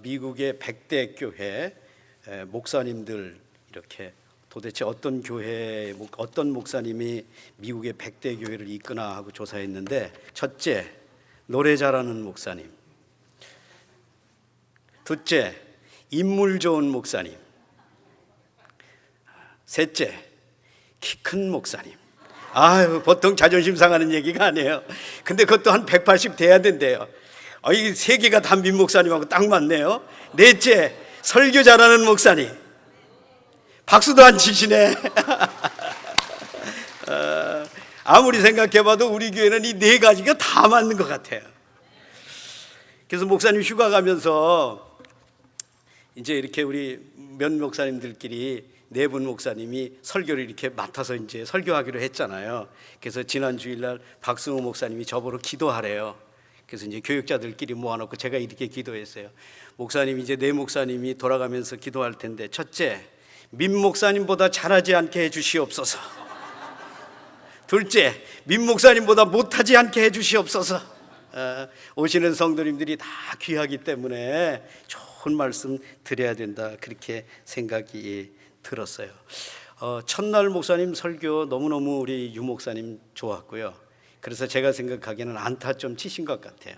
미국의 100대 교회 목사님들 이렇게 도대체 어떤 교회 어떤 목사님이 미국의 100대 교회를 이끄나 하고 조사했는데, 첫째, 노래 잘하는 목사님. 둘째, 인물 좋은 목사님. 셋째, 키 큰 목사님. 아유, 보통 자존심 상하는 얘기가 아니에요. 근데 그것도 한 180 돼야 된대요. 이 세 개가 다 민 목사님하고 딱 맞네요. 넷째, 설교 잘하는 목사님. 박수도 안 치시네. 아무리 생각해봐도 우리 교회는 이 네 가지가 다 맞는 것 같아요. 그래서 목사님 휴가 가면서 이제 이렇게 우리 몇 목사님들끼리 네 분 목사님이 설교를 이렇게 맡아서 이제 설교하기로 했잖아요. 그래서 지난 주일날 박승호 목사님이 저보러 기도하래요. 그래서 이제 교육자들끼리 모아놓고 제가 이렇게 기도했어요. 목사님, 이제 네 목사님이 돌아가면서 기도할 텐데, 첫째, 민 목사님보다 잘하지 않게 해주시옵소서. 둘째, 민 목사님보다 못하지 않게 해주시옵소서. 오시는 성도님들이 다 귀하기 때문에 좋은 말씀 드려야 된다, 그렇게 생각이 들었어요. 첫날 목사님 설교 너무너무 우리 유 목사님 좋았고요. 그래서 제가 생각하기에는 안타 좀 치신 것 같아요.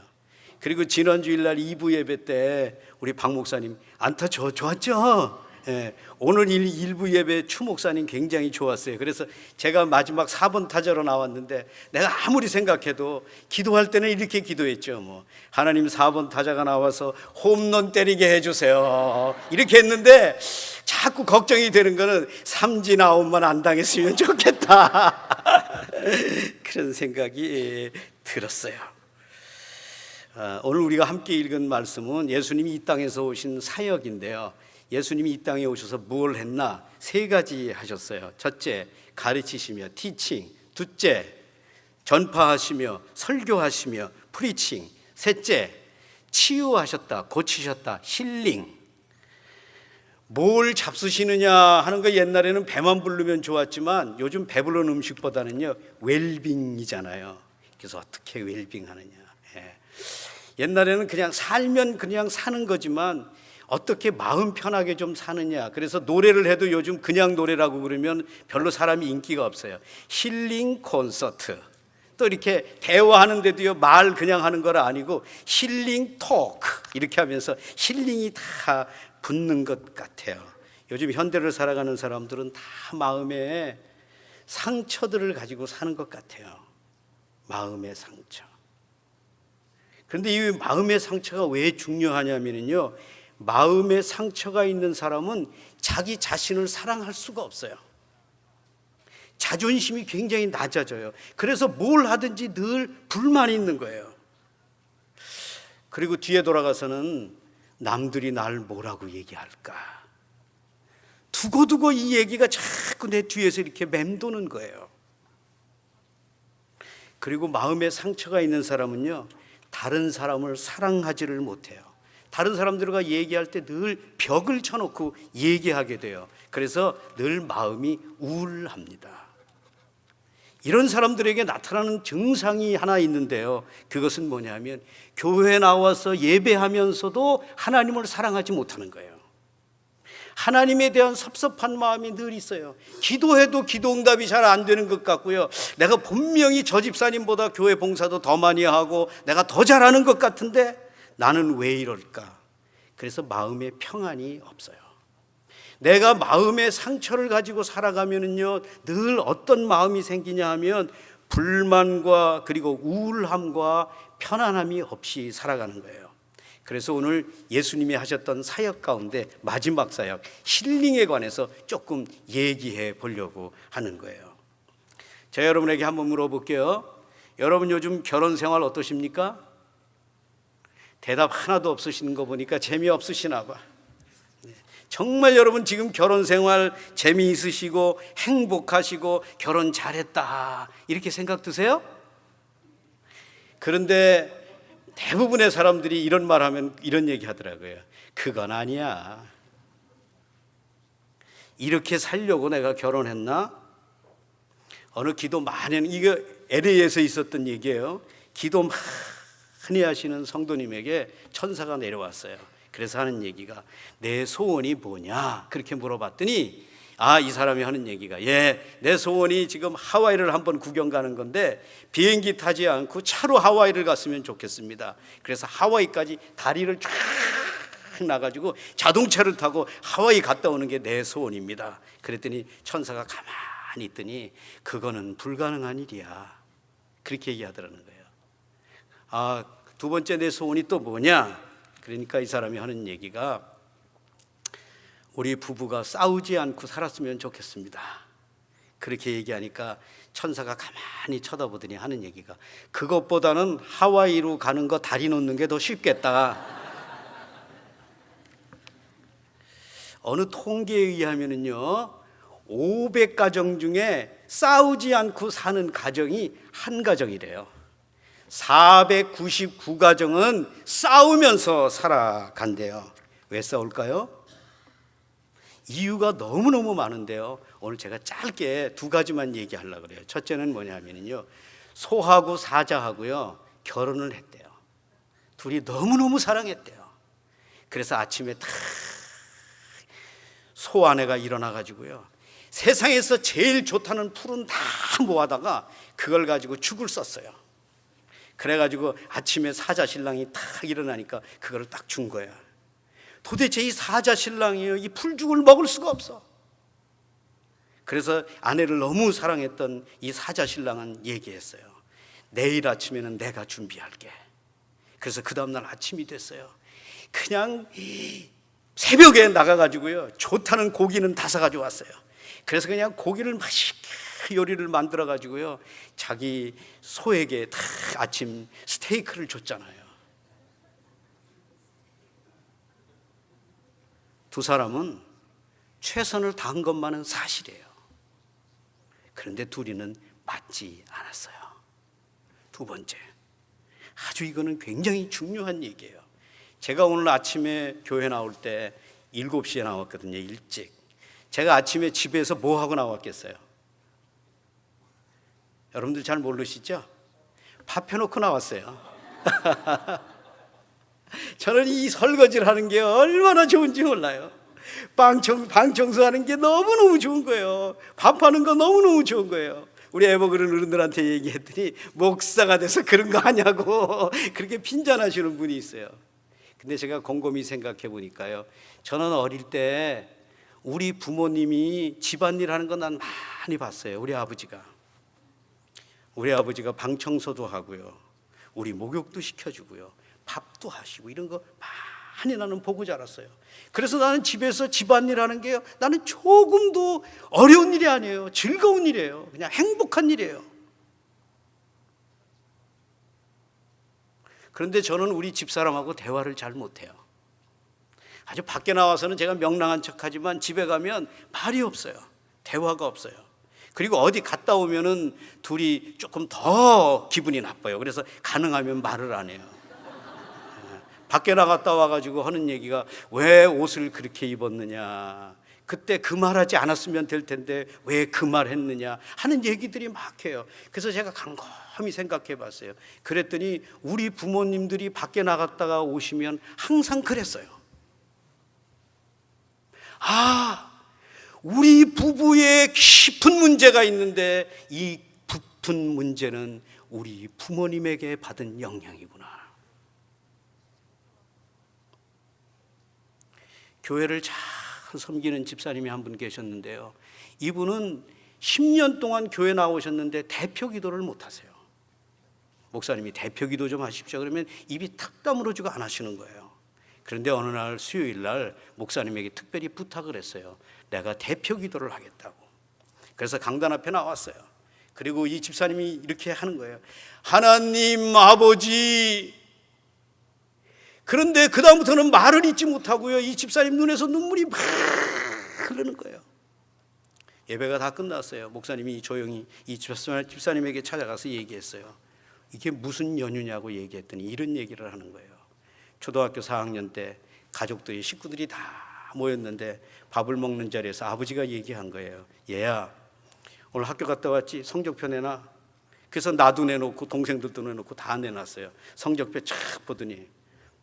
그리고 지난 주일날 2부 예배 때 우리 박 목사님 안타 좋았죠? 예, 오늘 1부 예배 추 목사님 굉장히 좋았어요. 그래서 제가 마지막 4번 타자로 나왔는데, 내가 아무리 생각해도 기도할 때는 이렇게 기도했죠. 하나님, 4번 타자가 나와서 홈런 때리게 해주세요, 이렇게 했는데 자꾸 걱정이 되는 거는 삼진 아웃만 안 당했으면 좋겠다. 그런 생각이 들었어요. 오늘 우리가 함께 읽은 말씀은 예수님이 이 땅에서 오신 사역인데요. 예수님이 이 땅에 오셔서 뭘 했나? 세 가지 하셨어요. 첫째, 가르치시며 티칭. 둘째, 전파하시며 설교하시며 프리칭. 셋째, 치유하셨다, 고치셨다, 힐링. 뭘 잡수시느냐 하는 거, 옛날에는 배만 부르면 좋았지만 요즘 배부른 음식보다는요 웰빙이잖아요. 그래서 어떻게 웰빙하느냐. 옛날에는 그냥 살면 그냥 사는 거지만 어떻게 마음 편하게 좀 사느냐. 그래서 노래를 해도 요즘 그냥 노래라고 그러면 별로 사람이 인기가 없어요. 힐링 콘서트. 또 이렇게 대화하는데도요, 말 그냥 하는 거 아니고 힐링 토크 이렇게 하면서 힐링이 다 붙는 것 같아요. 요즘 현대를 살아가는 사람들은 다 마음에 상처들을 가지고 사는 것 같아요. 마음의 상처. 그런데 이 마음의 상처가 왜 중요하냐면요, 마음의 상처가 있는 사람은 자기 자신을 사랑할 수가 없어요. 자존심이 굉장히 낮아져요. 그래서 뭘 하든지 늘 불만이 있는 거예요. 그리고 뒤에 돌아가서는 남들이 날 뭐라고 얘기할까, 두고두고 이 얘기가 자꾸 내 뒤에서 이렇게 맴도는 거예요. 그리고 마음에 상처가 있는 사람은요, 다른 사람을 사랑하지를 못해요. 다른 사람들과 얘기할 때 늘 벽을 쳐놓고 얘기하게 돼요. 그래서 늘 마음이 우울합니다. 이런 사람들에게 나타나는 증상이 하나 있는데요, 그것은 뭐냐면 교회에 나와서 예배하면서도 하나님을 사랑하지 못하는 거예요. 하나님에 대한 섭섭한 마음이 늘 있어요. 기도해도 기도 응답이 잘 안 되는 것 같고요, 내가 분명히 저 집사님보다 교회 봉사도 더 많이 하고 내가 더 잘하는 것 같은데 나는 왜 이럴까? 그래서 마음에 평안이 없어요. 내가 마음의 상처를 가지고 살아가면은요, 늘 어떤 마음이 생기냐 하면 불만과 그리고 우울함과 편안함이 없이 살아가는 거예요. 그래서 오늘 예수님이 하셨던 사역 가운데 마지막 사역, 힐링에 관해서 조금 얘기해 보려고 하는 거예요. 제가 여러분에게 한번 물어볼게요. 여러분 요즘 결혼 생활 어떠십니까? 대답 하나도 없으시는 거 보니까 재미없으시나 봐. 정말 여러분 지금 결혼 생활 재미있으시고 행복하시고 결혼 잘했다 이렇게 생각 드세요? 그런데 대부분의 사람들이 이런 말 하면 이런 얘기 하더라고요. 그건 아니야. 이렇게 살려고 내가 결혼했나? 어느 기도 많이, 이거 LA에서 있었던 얘기예요. 기도 많이 하시는 성도님에게 천사가 내려왔어요. 그래서 하는 얘기가 내 소원이 뭐냐 그렇게 물어봤더니 이 사람이 하는 얘기가 내 소원이 지금 하와이를 한번 구경 가는 건데 비행기 타지 않고 차로 하와이를 갔으면 좋겠습니다. 그래서 하와이까지 다리를 쫙 나가지고 자동차를 타고 하와이 갔다 오는 게 내 소원입니다. 그랬더니 천사가 가만히 있더니 그거는 불가능한 일이야 그렇게 얘기하더라는 거예요. 두 번째 내 소원이 또 뭐냐? 그러니까 이 사람이 하는 얘기가 우리 부부가 싸우지 않고 살았으면 좋겠습니다. 그렇게 얘기하니까 천사가 가만히 쳐다보더니 하는 얘기가 그것보다는 하와이로 가는 거 다리 놓는 게 더 쉽겠다. 어느 통계에 의하면은요 500가정 중에 싸우지 않고 사는 가정이 한 가정이래요. 499가정은 싸우면서 살아간대요. 왜 싸울까요? 이유가 너무너무 많은데요. 오늘 제가 짧게 두 가지만 얘기하려고 그래요. 첫째는 뭐냐면요 소하고 사자하고요 결혼을 했대요. 둘이 너무너무 사랑했대요. 그래서 아침에 탁 소 아내가 일어나 가지고요 세상에서 제일 좋다는 풀은 다 모아다가 그걸 가지고 죽을 썼어요. 그래가지고 아침에 사자 신랑이 탁 일어나니까 그걸 딱 준 거야. 도대체 이 사자 신랑이요 이 풀죽을 먹을 수가 없어. 그래서 아내를 너무 사랑했던 이 사자 신랑은 얘기했어요. 내일 아침에는 내가 준비할게. 그래서 그 다음날 아침이 됐어요. 그냥 새벽에 나가가지고요 좋다는 고기는 다 사가지고 왔어요. 그래서 그냥 고기를 맛있게 요리를 만들어가지고요 자기 소에게 다 아침 스테이크를 줬잖아요. 두 사람은 최선을 다한 것만은 사실이에요. 그런데 둘이는 맞지 않았어요. 두 번째, 아주 이거는 굉장히 중요한 얘기예요. 제가 오늘 아침에 교회 나올 때 7시에 나왔거든요. 일찍. 제가 아침에 집에서 뭐 하고 나왔겠어요? 여러분들 잘 모르시죠? 밥 해놓고 나왔어요. 저는 이 설거지를 하는 게 얼마나 좋은지 몰라요. 방 청소하는 게 너무너무 좋은 거예요. 밥하는 거 너무너무 좋은 거예요. 우리 애먹으른 어른들한테 얘기했더니 목사가 돼서 그런 거 하냐고 그렇게 핀잔하시는 분이 있어요. 근데 제가 곰곰이 생각해 보니까요 저는 어릴 때 우리 부모님이 집안일 하는 거 난 많이 봤어요. 우리 아버지가 방 청소도 하고요 우리 목욕도 시켜주고요 밥도 하시고 이런 거 많이 나는 보고 자랐어요. 그래서 나는 집에서 집안일 하는 게 나는 조금도 어려운 일이 아니에요. 즐거운 일이에요. 그냥 행복한 일이에요. 그런데 저는 우리 집사람하고 대화를 잘 못해요. 아주 밖에 나와서는 제가 명랑한 척하지만 집에 가면 말이 없어요. 대화가 없어요. 그리고 어디 갔다 오면은 둘이 조금 더 기분이 나빠요. 그래서 가능하면 말을 안 해요. 밖에 나갔다 와가지고 하는 얘기가 왜 옷을 그렇게 입었느냐, 그때 그 말하지 않았으면 될 텐데 왜 그 말했느냐 하는 얘기들이 막 해요. 그래서 제가 곰곰이 생각해 봤어요. 그랬더니 우리 부모님들이 밖에 나갔다가 오시면 항상 그랬어요. 우리 부부에 깊은 문제가 있는데 이 깊은 문제는 우리 부모님에게 받은 영향이구나. 교회를 잘 섬기는 집사님이 한 분 계셨는데요. 이분은 10년 동안 교회 나오셨는데 대표 기도를 못 하세요. 목사님이 대표 기도 좀 하십시오 그러면 입이 탁 다물어지고 안 하시는 거예요. 그런데 어느 날 수요일 날 목사님에게 특별히 부탁을 했어요. 내가 대표 기도를 하겠다고. 그래서 강단 앞에 나왔어요. 그리고 이 집사님이 이렇게 하는 거예요. 하나님 아버지. 그런데 그 다음부터는 말을 잇지 못하고요. 이 집사님 눈에서 눈물이 막 흐르는 거예요. 예배가 다 끝났어요. 목사님이 조용히 이 집사님에게 찾아가서 얘기했어요. 이게 무슨 연유냐고 얘기했더니 이런 얘기를 하는 거예요. 초등학교 4학년 때 가족들이 식구들이 다 모였는데 밥을 먹는 자리에서 아버지가 얘기한 거예요. 얘야 오늘 학교 갔다 왔지? 성적표 내놔. 그래서 나도 내놓고 동생들도 내놓고 다 내놨어요. 성적표 쫙 보더니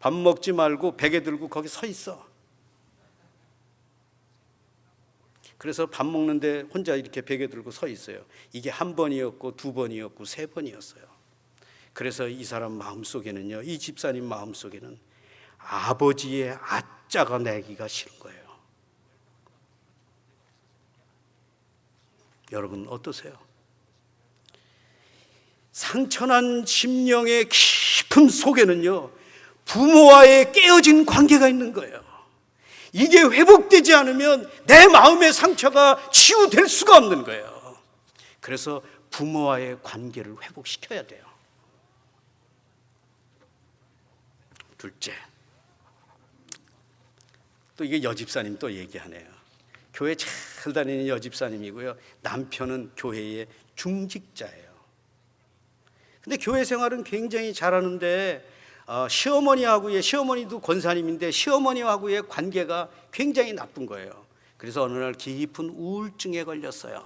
밥 먹지 말고 베개 들고 거기 서 있어. 그래서 밥 먹는데 혼자 이렇게 베개 들고 서 있어요. 이게 한 번이었고 두 번이었고 세 번이었어요. 그래서 이 사람 마음속에는요, 이 집사님 마음속에는 아버지의 아짜가 내기가 싫은 거예요. 여러분 어떠세요? 상처난 심령의 깊은 속에는요, 부모와의 깨어진 관계가 있는 거예요. 이게 회복되지 않으면 내 마음의 상처가 치유될 수가 없는 거예요. 그래서 부모와의 관계를 회복시켜야 돼요. 둘째, 또 이게 여집사님 또 얘기하네요. 교회 잘 다니는 여집사님이고요, 남편은 교회의 중직자예요. 근데 교회 생활은 굉장히 잘하는데 시어머니도 권사님인데 시어머니하고의 관계가 굉장히 나쁜 거예요. 그래서 어느 날 깊은 우울증에 걸렸어요.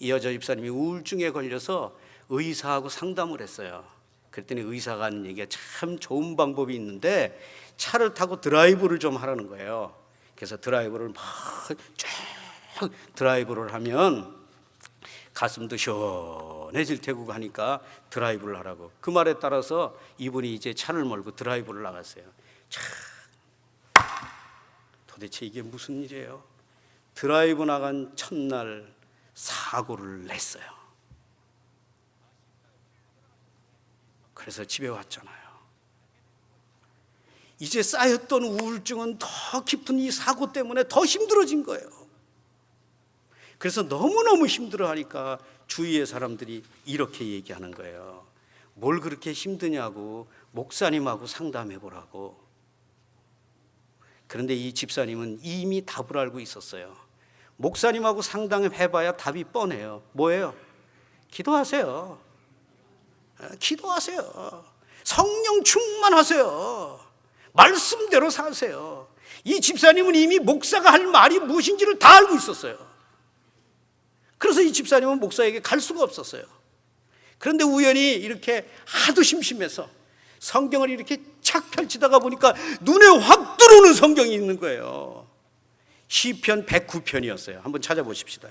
이 여자 집사님이 우울증에 걸려서 의사하고 상담을 했어요. 그랬더니 의사가 하는 얘기가 참 좋은 방법이 있는데 차를 타고 드라이브를 좀 하라는 거예요. 그래서 드라이브를 막 쭉 드라이브를 하면 가슴도 시원해질 테고 하니까 드라이브를 하라고. 그 말에 따라서 이분이 이제 차를 몰고 드라이브를 나갔어요. 참, 도대체 이게 무슨 일이에요? 드라이브 나간 첫날 사고를 냈어요. 그래서 집에 왔잖아요. 이제 쌓였던 우울증은 더 깊은 이 사고 때문에 더 힘들어진 거예요. 그래서 너무너무 힘들어하니까 주위의 사람들이 이렇게 얘기하는 거예요. 뭘 그렇게 힘드냐고, 목사님하고 상담해 보라고. 그런데 이 집사님은 이미 답을 알고 있었어요. 목사님하고 상담해봐야 답이 뻔해요. 뭐예요? 기도하세요. 기도하세요. 성령 충만하세요. 말씀대로 사세요. 이 집사님은 이미 목사가 할 말이 무엇인지를 다 알고 있었어요. 그래서 이 집사님은 목사에게 갈 수가 없었어요. 그런데 우연히 이렇게 하도 심심해서 성경을 이렇게 착 펼치다가 보니까 눈에 확 들어오는 성경이 있는 거예요. 시편 109편이었어요. 한번 찾아보십시다.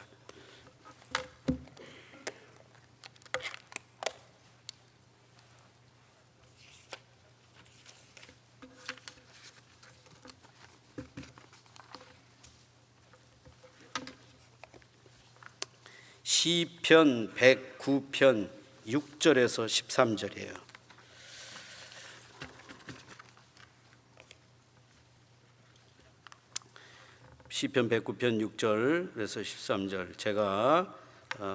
시편 109편 6절에서 13절이에요. 시편 109편 6절에서 13절 제가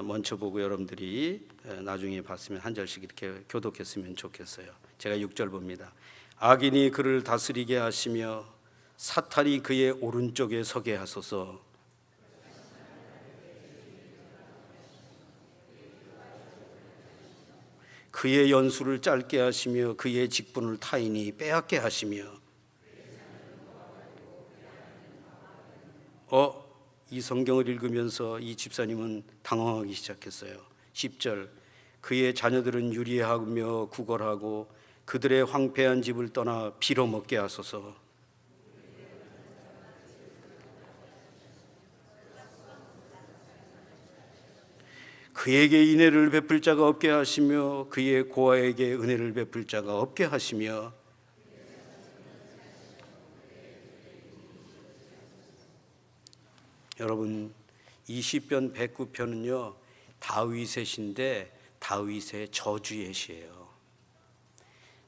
먼저 보고 여러분들이 나중에 봤으면 한 절씩 이렇게 교독했으면 좋겠어요. 제가 6절 봅니다. 악인이 그를 다스리게 하시며 사탄이 그의 오른쪽에 서게 하소서. 그의 연수를 짧게 하시며 그의 직분을 타인이 빼앗게 하시며. 이 성경을 읽으면서 이 집사님은 당황하기 시작했어요. 10절 그의 자녀들은 유리하며 구걸하고 그들의 황폐한 집을 떠나 빌어먹게 하소서. 그에게 인애를 베풀 자가 없게 하시며 그의 고아에게 은혜를 베풀 자가 없게 하시며. 여러분, 이 시편 109편은요 다윗의 시인데 다윗의 저주의 시예요.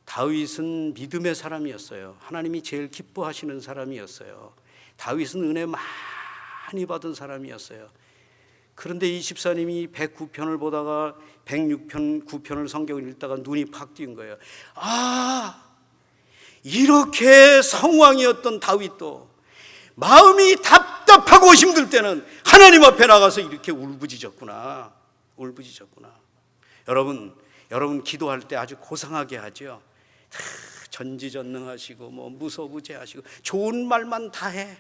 다윗은 믿음의 사람이었어요. 하나님이 제일 기뻐하시는 사람이었어요. 다윗은 은혜 많이 받은 사람이었어요. 그런데 이 집사님이 109편을 보다가 106편, 9편을 성경을 읽다가 눈이 팍 띄은 거예요. 이렇게 성왕이었던 다윗도 마음이 답답하고 힘들 때는 하나님 앞에 나가서 이렇게 울부짖었구나. 여러분 기도할 때 아주 고상하게 하죠. 전지전능하시고 무소부재하시고 좋은 말만 다 해.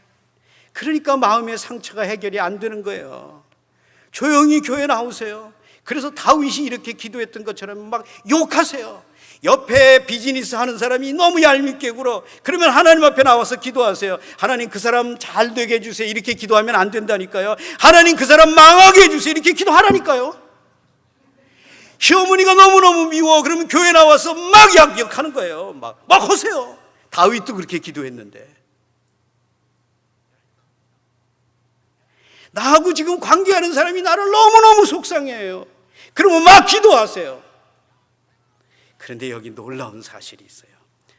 그러니까 마음의 상처가 해결이 안 되는 거예요. 조용히 교회 나오세요. 그래서 다윗이 이렇게 기도했던 것처럼 막 욕하세요. 옆에 비즈니스 하는 사람이 너무 얄밉게 굴어. 그러면 하나님 앞에 나와서 기도하세요. 하나님 그 사람 잘 되게 해주세요. 이렇게 기도하면 안 된다니까요. 하나님 그 사람 망하게 해주세요. 이렇게 기도하라니까요. 시어머니가 너무너무 미워. 그러면 교회 나와서 막 약욕하는 거예요. 막 하세요. 다윗도 그렇게 기도했는데. 나하고 지금 관계하는 사람이 나를 너무너무 속상해해요. 그러면 막 기도하세요. 그런데 여기 놀라운 사실이 있어요.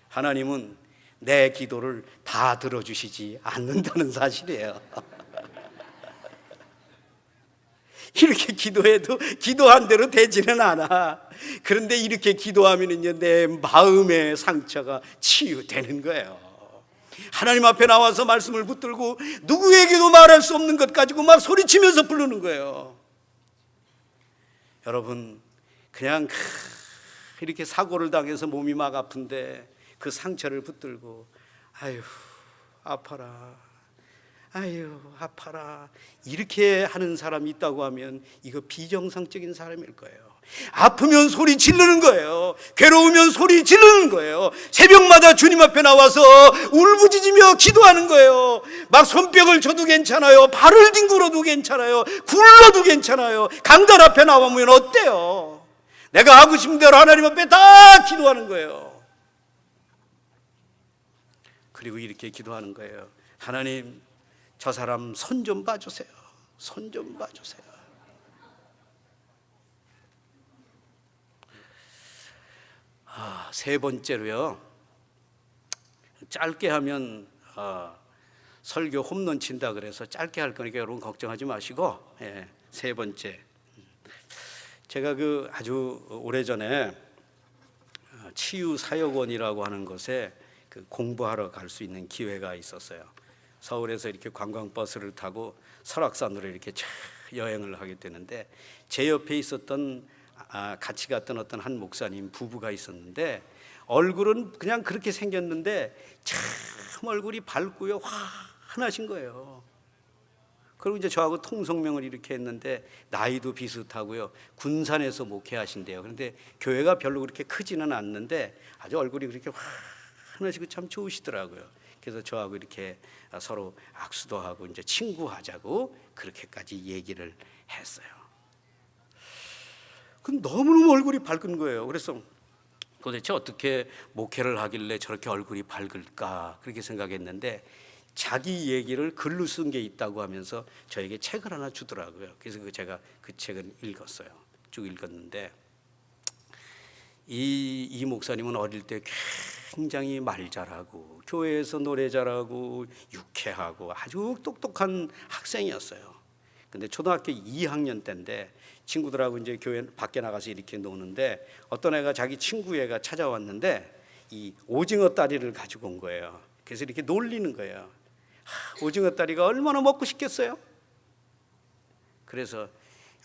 하나님은 내 기도를 다 들어주시지 않는다는 사실이에요. 이렇게 기도해도 기도한 대로 되지는 않아. 그런데 이렇게 기도하면은요, 내 마음의 상처가 치유되는 거예요. 하나님 앞에 나와서 말씀을 붙들고 누구에게도 말할 수 없는 것 가지고 막 소리치면서 부르는 거예요. 여러분, 그냥 이렇게 사고를 당해서 몸이 막 아픈데 그 상처를 붙들고 아유 아파라, 아유 아파라 이렇게 하는 사람이 있다고 하면 이거 비정상적인 사람일 거예요. 아프면 소리 지르는 거예요. 괴로우면 소리 지르는 거예요. 새벽마다 주님 앞에 나와서 울부짖으며 기도하는 거예요. 막 손뼉을 쳐도 괜찮아요. 발을 뒹굴어도 괜찮아요. 굴러도 괜찮아요. 강단 앞에 나오면 어때요? 내가 하고 싶은 대로 하나님 앞에 다 기도하는 거예요. 그리고 이렇게 기도하는 거예요. 하나님, 저 사람 손 좀 봐주세요. 손 좀 봐주세요. 세 번째로요, 짧게 하면 설교 홈런 친다 그래서 짧게 할 거니까 여러분 걱정하지 마시고, 세 번째, 제가 그 아주 오래전에 치유사역원이라고 하는 곳에 그 공부하러 갈 수 있는 기회가 있었어요. 서울에서 이렇게 관광버스를 타고 설악산으로 이렇게 여행을 하게 되는데, 제 옆에 있었던 같이 갔던 어떤 한 목사님 부부가 있었는데, 얼굴은 그냥 그렇게 생겼는데 참 얼굴이 밝고요, 환하신 거예요. 그리고 이제 저하고 통성명을 이렇게 했는데 나이도 비슷하고요, 군산에서 목회하신대요. 그런데 교회가 별로 그렇게 크지는 않는데 아주 얼굴이 그렇게 환하시고 참 좋으시더라고요. 그래서 저하고 이렇게 서로 악수도 하고 이제 친구하자고 그렇게까지 얘기를 했어요. 그럼 너무너무 얼굴이 밝은 거예요. 그래서 도대체 어떻게 목회를 하길래 저렇게 얼굴이 밝을까 그렇게 생각했는데, 자기 얘기를 글로 쓴 게 있다고 하면서 저에게 책을 하나 주더라고요. 그래서 제가 그 책을 읽었어요. 쭉 읽었는데, 이 목사님은 어릴 때 굉장히 말 잘하고 교회에서 노래 잘하고 유쾌하고 아주 똑똑한 학생이었어요. 근데 초등학교 2학년 때인데 친구들하고 이제 교회 밖에 나가서 이렇게 노는데 어떤 애가 자기 친구 애가 찾아왔는데 이 오징어 다리를 가지고 온 거예요. 그래서 이렇게 놀리는 거예요. 오징어 다리가 얼마나 먹고 싶겠어요? 그래서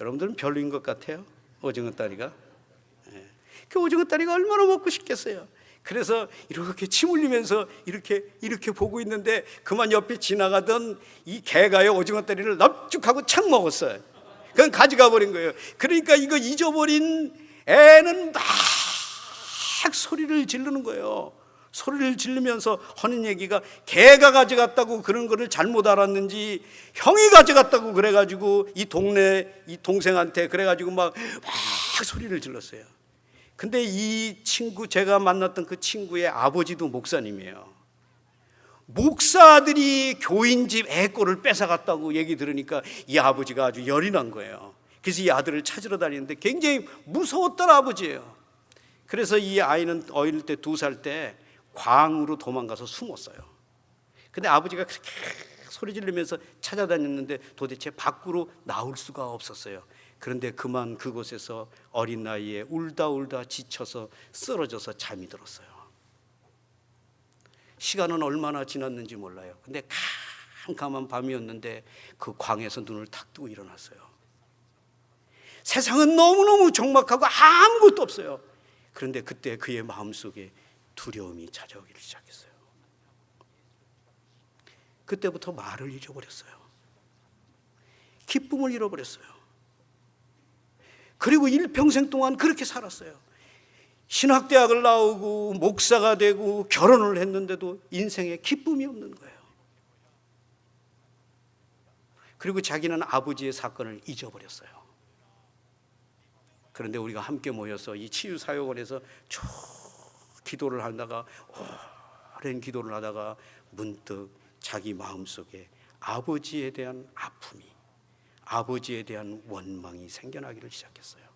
여러분들은 별로인 것 같아요, 오징어 다리가. 그 오징어 다리가 얼마나 먹고 싶겠어요? 그래서 이렇게 침 흘리면서 이렇게 보고 있는데 그만 옆에 지나가던 이 개가요, 오징어 다리를 납죽하고 착 먹었어요. 그건 가져가 버린 거예요. 그러니까 이거 잊어버린 애는 막 소리를 지르는 거예요. 소리를 지르면서 하는 얘기가 개가 가져갔다고 그런 거를 잘못 알았는지 형이 가져갔다고 그래가지고 이 동네 이 동생한테 그래가지고 막 소리를 질렀어요. 근데 이 친구, 제가 만났던 그 친구의 아버지도 목사님이에요. 목사들이 교인 집 애 꼴을 뺏어갔다고 얘기 들으니까 이 아버지가 아주 열이 난 거예요. 그래서 이 아들을 찾으러 다니는데 굉장히 무서웠던 아버지예요. 그래서 이 아이는 어릴 때 2살 때 광으로 도망가서 숨었어요. 근데 아버지가 그렇게 소리 지르면서 찾아다녔는데 도대체 밖으로 나올 수가 없었어요. 그런데 그만 그곳에서 어린 나이에 울다 지쳐서 쓰러져서 잠이 들었어요. 시간은 얼마나 지났는지 몰라요. 근데 캄캄한 밤이었는데 그 광에서 눈을 탁 뜨고 일어났어요. 세상은 너무너무 적막하고 아무것도 없어요. 그런데 그때 그의 마음속에 두려움이 찾아오기 시작했어요. 그때부터 말을 잃어버렸어요. 기쁨을 잃어버렸어요. 그리고 일평생 동안 그렇게 살았어요. 신학대학을 나오고 목사가 되고 결혼을 했는데도 인생에 기쁨이 없는 거예요. 그리고 자기는 아버지의 사건을 잊어버렸어요. 그런데 우리가 함께 모여서 이 치유사역원에서 쭉 기도를 하다가 오랜 기도를 하다가 문득 자기 마음속에 아버지에 대한 아픔이, 아버지에 대한 원망이 생겨나기를 시작했어요.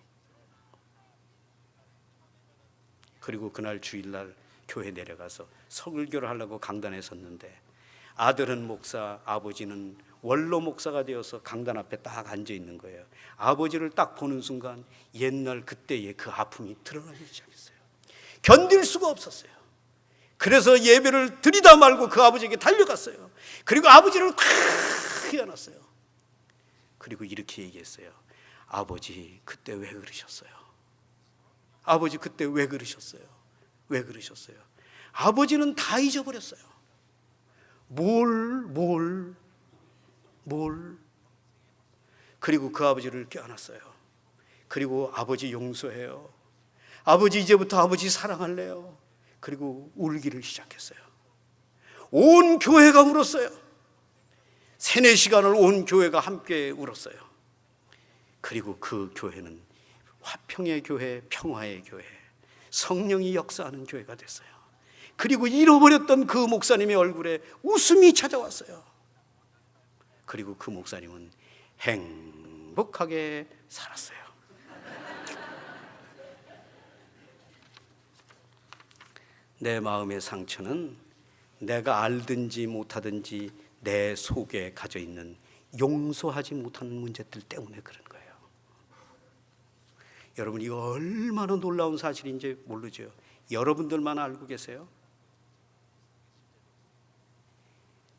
그리고 그날 주일날 교회 내려가서 설교를 하려고 강단에 섰는데 아들은 목사, 아버지는 원로 목사가 되어서 강단 앞에 딱 앉아 있는 거예요. 아버지를 딱 보는 순간 옛날 그때의 그 아픔이 드러나기 시작했어요. 견딜 수가 없었어요. 그래서 예배를 드리다 말고 그 아버지에게 달려갔어요. 그리고 아버지를 크게 안았어요. 그리고 이렇게 얘기했어요. 아버지 그때 왜 그러셨어요? 아버지 그때 왜 그러셨어요? 왜 그러셨어요? 아버지는 다 잊어버렸어요. 뭘. 그리고 그 아버지를 껴안았어요. 그리고 아버지 용서해요. 아버지 이제부터 아버지 사랑할래요. 그리고 울기를 시작했어요. 온 교회가 울었어요. 3-4시간을 온 교회가 함께 울었어요. 그리고 그 교회는 화평의 교회, 평화의 교회, 성령이 역사하는 교회가 됐어요. 그리고 잃어버렸던 그 목사님의 얼굴에 웃음이 찾아왔어요. 그리고 그 목사님은 행복하게 살았어요. 내 마음의 상처는 내가 알든지 못하든지 내 속에 가져 있는 용서하지 못하는 문제들 때문에 그런 거예요. 여러분, 이거 얼마나 놀라운 사실인지 모르죠. 여러분들만 알고 계세요?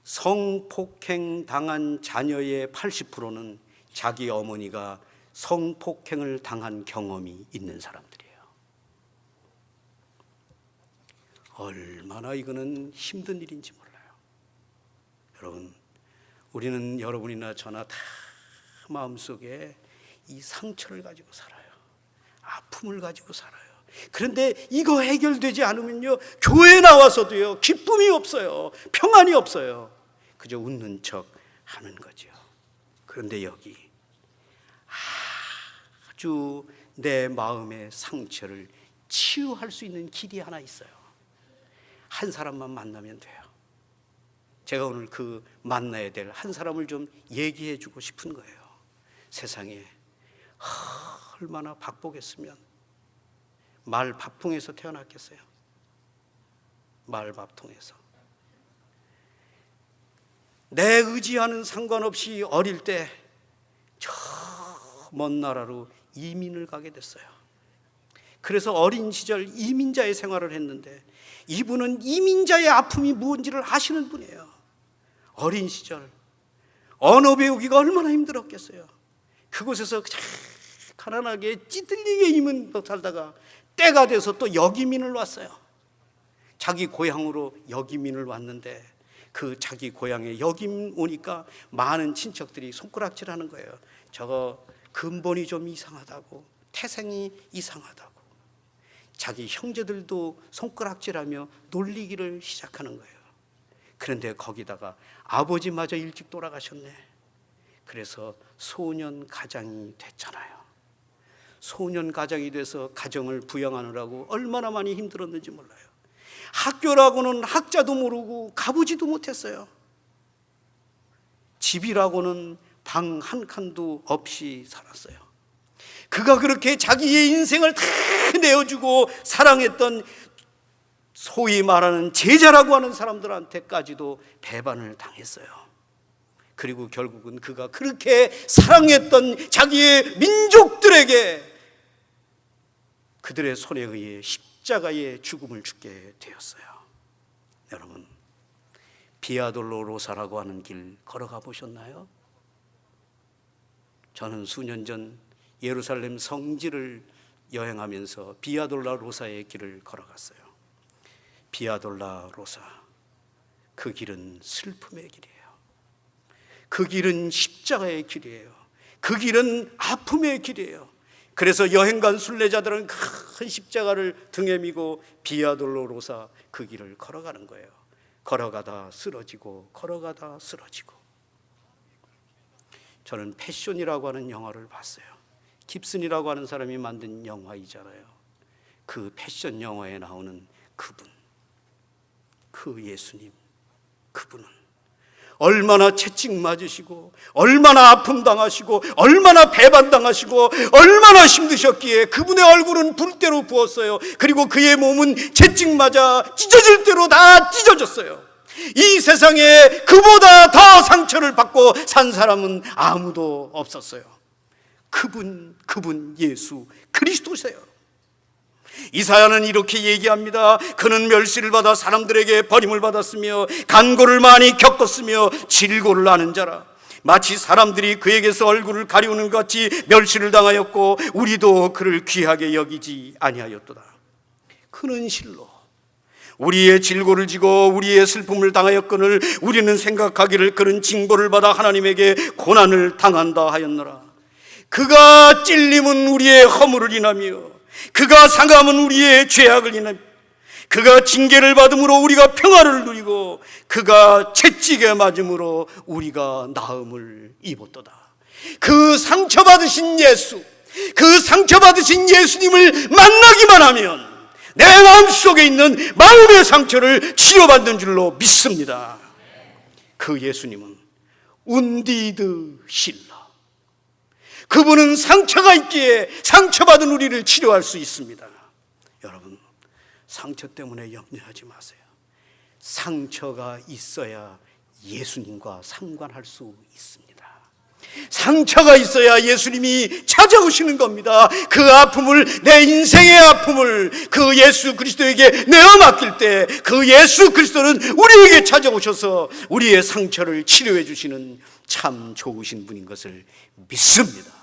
성폭행 당한 자녀의 80%는 자기 어머니가 성폭행을 당한 경험이 있는 사람들이에요. 얼마나 이거는 힘든 일인지 몰라요. 여러분, 우리는 여러분이나 저나 다 마음속에 이 상처를 가지고 살아요. 아픔을 가지고 살아요. 그런데 이거 해결되지 않으면요, 교회에 나와서도요 기쁨이 없어요. 평안이 없어요. 그저 웃는 척 하는 거죠. 그런데 여기 아주 내 마음의 상처를 치유할 수 있는 길이 하나 있어요. 한 사람만 만나면 돼요. 제가 오늘 그 만나야 될 한 사람을 좀 얘기해 주고 싶은 거예요. 세상에 얼마나 박복했으면 말밥통에서 태어났겠어요. 말밥통에서. 내 의지와는 상관없이 어릴 때 저 먼 나라로 이민을 가게 됐어요. 그래서 어린 시절 이민자의 생활을 했는데 이분은 이민자의 아픔이 무엇인지를 아시는 분이에요. 어린 시절 언어 배우기가 얼마나 힘들었겠어요. 그곳에서 가난하게 찌들리게 이민 살다가 때가 돼서 또 역이민을 왔어요. 자기 고향으로 역이민을 왔는데 그 자기 고향에 역이민 오니까 많은 친척들이 손가락질하는 거예요. 저거 근본이 좀 이상하다고, 태생이 이상하다고. 자기 형제들도 손가락질하며 놀리기를 시작하는 거예요. 그런데 거기다가 아버지마저 일찍 돌아가셨네. 그래서 소년 가장이 됐잖아요. 소년 가장이 돼서 가정을 부양하느라고 얼마나 많이 힘들었는지 몰라요. 학교라고는 학자도 모르고 가보지도 못했어요. 집이라고는 방 한 칸도 없이 살았어요. 그가 그렇게 자기의 인생을 다 내어주고 사랑했던 소위 말하는 제자라고 하는 사람들한테까지도 배반을 당했어요. 그리고 결국은 그가 그렇게 사랑했던 자기의 민족들에게 그들의 손에 의해 십자가의 죽음을 죽게 되었어요. 여러분, 비아돌로로사라고 하는 길 걸어가 보셨나요? 저는 수년 전 예루살렘 성지를 여행하면서 비아돌로로사의 길을 걸어갔어요. 비아돌로로사, 그 길은 슬픔의 길이에요. 그 길은 십자가의 길이에요. 그 길은 아픔의 길이에요. 그래서 여행 간 순례자들은 큰 십자가를 등에 미고 비아 돌로로사 그 길을 걸어가는 거예요. 걸어가다 쓰러지고 걸어가다 쓰러지고. 저는 패션이라고 하는 영화를 봤어요. 깁슨이라고 하는 사람이 만든 영화이잖아요. 그 패션 영화에 나오는 그분, 그 예수님, 그분은 얼마나 채찍 맞으시고 얼마나 아픔 당하시고 얼마나 배반당하시고 얼마나 힘드셨기에 그분의 얼굴은 불대로 부었어요. 그리고 그의 몸은 채찍 맞아 찢어질 대로 다 찢어졌어요. 이 세상에 그보다 더 상처를 받고 산 사람은 아무도 없었어요. 그분 예수 그리스도세요. 이사야는 이렇게 얘기합니다. 그는 멸시를 받아 사람들에게 버림을 받았으며 간고를 많이 겪었으며 질고를 아는 자라. 마치 사람들이 그에게서 얼굴을 가리우는 것 같이 멸시를 당하였고 우리도 그를 귀하게 여기지 아니하였도다. 그는 실로 우리의 질고를 지고 우리의 슬픔을 당하였거늘 우리는 생각하기를 그는 징벌을 받아 하나님에게 고난을 당한다 하였노라. 그가 찔림은 우리의 허물을 인하며 그가 상함은 우리의 죄악을 인하며 그가 징계를 받음으로 우리가 평화를 누리고 그가 채찍에 맞음으로 우리가 나음을 입었도다. 그 상처받으신 예수, 그 상처받으신 예수님을 만나기만 하면 내 마음속에 있는 마음의 상처를 치료받는 줄로 믿습니다. 그 예수님은 운디드 실라. 그분은 상처가 있기에 상처받은 우리를 치료할 수 있습니다. 여러분, 상처 때문에 염려하지 마세요. 상처가 있어야 예수님과 상관할 수 있습니다. 상처가 있어야 예수님이 찾아오시는 겁니다. 그 아픔을, 내 인생의 아픔을 그 예수 그리스도에게 내어 맡길 때 그 예수 그리스도는 우리에게 찾아오셔서 우리의 상처를 치료해 주시는 참 좋으신 분인 것을 믿습니다.